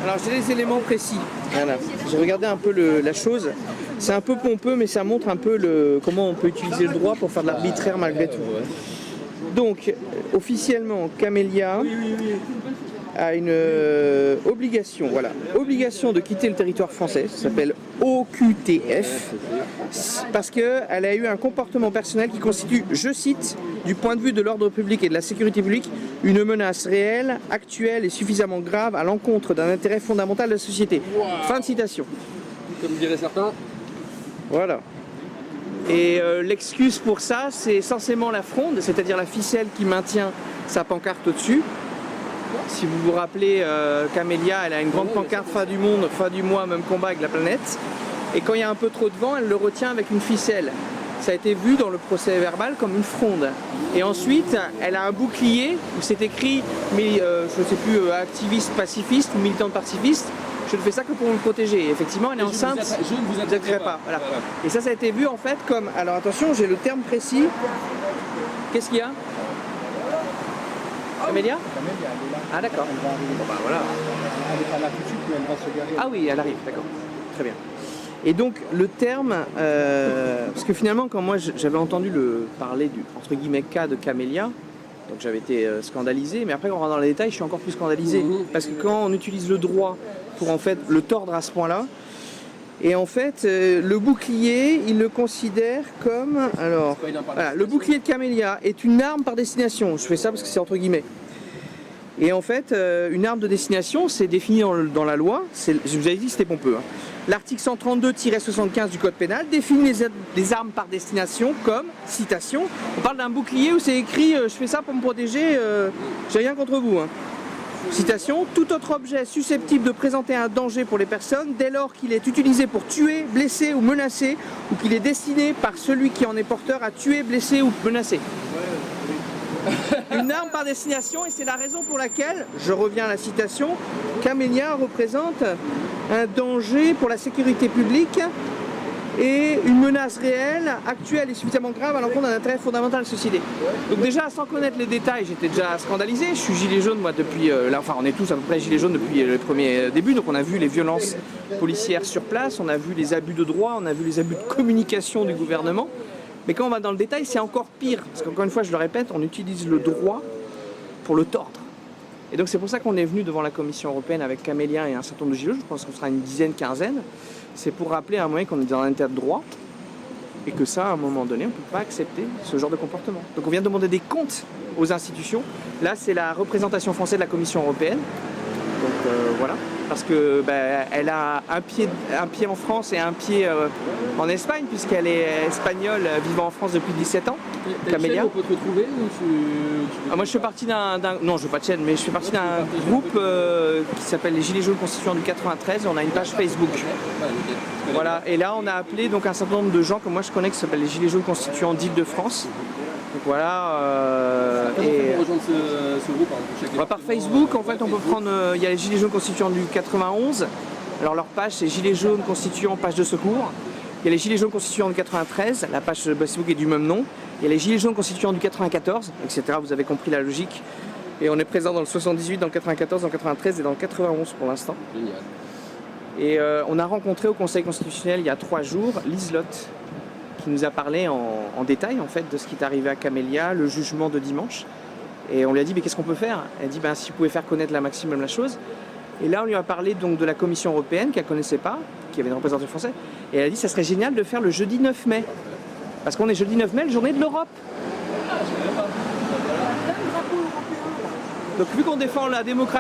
Alors j'ai des éléments précis. Voilà. J'ai regardé un peu la chose. C'est un peu pompeux, mais ça montre un peu comment on peut utiliser le droit pour faire de l'arbitraire malgré tout. Donc, officiellement, Camélia a une obligation, voilà, obligation de quitter le territoire français, ça s'appelle OQTF, parce qu'elle a eu un comportement personnel qui constitue, je cite, du point de vue de l'ordre public et de la sécurité publique, une menace réelle, actuelle et suffisamment grave à l'encontre d'un intérêt fondamental de la société. Wow. Fin de citation. Comme diraient certains. Voilà. Et l'excuse pour ça, c'est essentiellement la fronde, c'est-à-dire la ficelle qui maintient sa pancarte au-dessus. Si vous vous rappelez, Camélia, elle a une grande pancarte fin du monde, fin du mois, même combat avec la planète. Et quand il y a un peu trop de vent, elle le retient avec une ficelle. Ça a été vu dans le procès verbal comme une fronde. Et ensuite, elle a un bouclier où c'est écrit, mais je ne sais plus, activiste pacifiste ou militante pacifiste. Je ne fais ça que pour me protéger. Et effectivement, elle est enceinte. Je ne vous attaquerai pas. Voilà. Et ça a été vu en fait comme. Alors attention, j'ai le terme précis. Qu'est-ce qu'il y a? Camélia? Ah d'accord. Bon bah voilà. Elle est pas là tout de suite, mais elle va se garer. Ah oui, elle arrive, d'accord. Très bien. Et donc le terme, parce que finalement quand moi j'avais entendu parler du entre guillemets cas de Camélia, donc j'avais été scandalisé, mais après quand on rentre dans les détails, je suis encore plus scandalisé. Parce que quand on utilise le droit pour en fait le tordre à ce point-là, et en fait le bouclier, il le considère comme, alors, voilà, le bouclier de Camélia est une arme par destination, je fais ça parce que c'est entre guillemets. Et en fait, une arme de destination, c'est défini dans la loi, je vous avais dit que c'était pompeux. Hein. L'article 132-75 du Code pénal définit les armes par destination comme, citation, on parle d'un bouclier où c'est écrit « je fais ça pour me protéger, j'ai rien contre vous hein. ». Citation, tout autre objet susceptible de présenter un danger pour les personnes dès lors qu'il est utilisé pour tuer, blesser ou menacer ou qu'il est destiné par celui qui en est porteur à tuer, blesser ou menacer. Une arme par destination, et c'est la raison pour laquelle, je reviens à la citation, Camélia représente un danger pour la sécurité publique et une menace réelle, actuelle et suffisamment grave à l'encontre d'un intérêt fondamental de la société. Donc déjà, sans connaître les détails, j'étais déjà scandalisé. Je suis gilet jaune, moi, depuis... là, enfin, on est tous à peu près gilets jaunes depuis le premier début. Donc on a vu les violences policières sur place, on a vu les abus de droit, on a vu les abus de communication du gouvernement. Mais quand on va dans le détail, c'est encore pire. Parce qu'encore une fois, je le répète, on utilise le droit pour le tordre. Et donc c'est pour ça qu'on est venu devant la Commission européenne avec Camélia et un certain nombre de gilets jaunes, je pense qu'on sera une dizaine, quinzaine. C'est pour rappeler à un moment qu'on est dans un état de droit et que ça, à un moment donné, on ne peut pas accepter ce genre de comportement. Donc on vient demander des comptes aux institutions. Là, c'est la représentation française de la Commission européenne. Donc voilà, parce que elle a un pied en France et un pied en Espagne, puisqu'elle est espagnole vivant en France depuis 17 ans. Camélia. On peut te retrouver ou moi je fais partie non je fais pas de chaîne, mais je fais partie d'un groupe qui s'appelle les Gilets jaunes constituants du 93, on a une page Facebook. Voilà, et là on a appelé donc un certain nombre de gens que moi je connais qui s'appellent les Gilets jaunes constituants d'Île-de-France. Donc voilà. Et rejoindre ce groupe par Facebook, en fait, on peut prendre. Il y a les Gilets jaunes constituants du 91. Alors leur page, c'est Gilets jaunes constituants page de secours. Il y a les Gilets jaunes constituants du 93. La page Facebook est du même nom. Il y a les Gilets jaunes constituants du 94, etc. Vous avez compris la logique. Et on est présent dans le 78, dans le 94, dans le 93 et dans le 91 pour l'instant. Génial. Et on a rencontré au Conseil constitutionnel il y a 3 jours Liselotte, qui nous a parlé en détail en fait de ce qui est arrivé à Camélia, le jugement de dimanche. Et on lui a dit mais qu'est-ce qu'on peut faire? Elle a dit si vous pouvez faire connaître la maximum la chose. Et là on lui a parlé donc de la Commission européenne qu'elle ne connaissait pas, qui avait une représentante française. Et elle a dit ça serait génial de faire le jeudi 9 mai. Parce qu'on est jeudi 9 mai, la journée de l'Europe. Donc vu qu'on défend la démocratie,